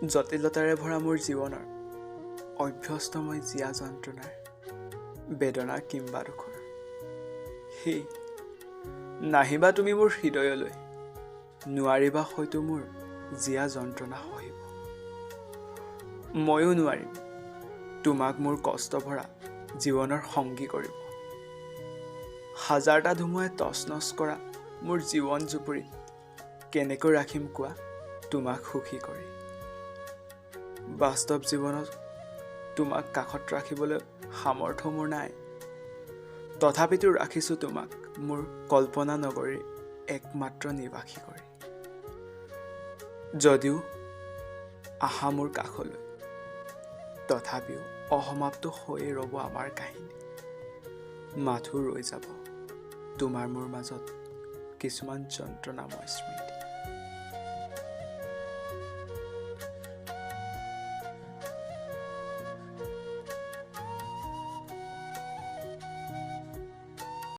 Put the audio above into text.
জটিলতাৰে ভৰা মোৰ জীৱনৰ অভ্যস্তময় জীয়া যন্ত্ৰণাৰ বেদনা কিম্বা দুখৰ হে নাহিবা তুমি মোৰ হৃদয়লৈ নোৱাৰিবা হয়তো মোৰ জীয়া যন্ত্ৰণা সহিব ময়ো নোৱাৰিম তোমাক মোৰ কষ্ট ভৰা জীৱনৰ সংগী কৰিব হাজাৰটা ধুমুহাই তছনছ কৰা মোৰ জীৱন জুপুৰি কেনেকৈ ৰাখিম কোৱা তোমাক সুখী কৰি বাস্তৱ জীৱনত তোমাক কাষত ৰাখিবলৈ সামৰ্থ্য মোৰ নাই তথাপিতো ৰাখিছোঁ তোমাক মোৰ কল্পনা নগৰীৰ একমাত্ৰ নিবাসী কৰি যদিও আহা মোৰ কাষলৈ তথাপিও অসমাপ্ত হৈয়ে ৰ'ব আমাৰ কাহিনী মাথো ৰৈ যাব তোমাৰ মোৰ মাজত কিছুমান যন্ত্ৰণাময় স্মৃতি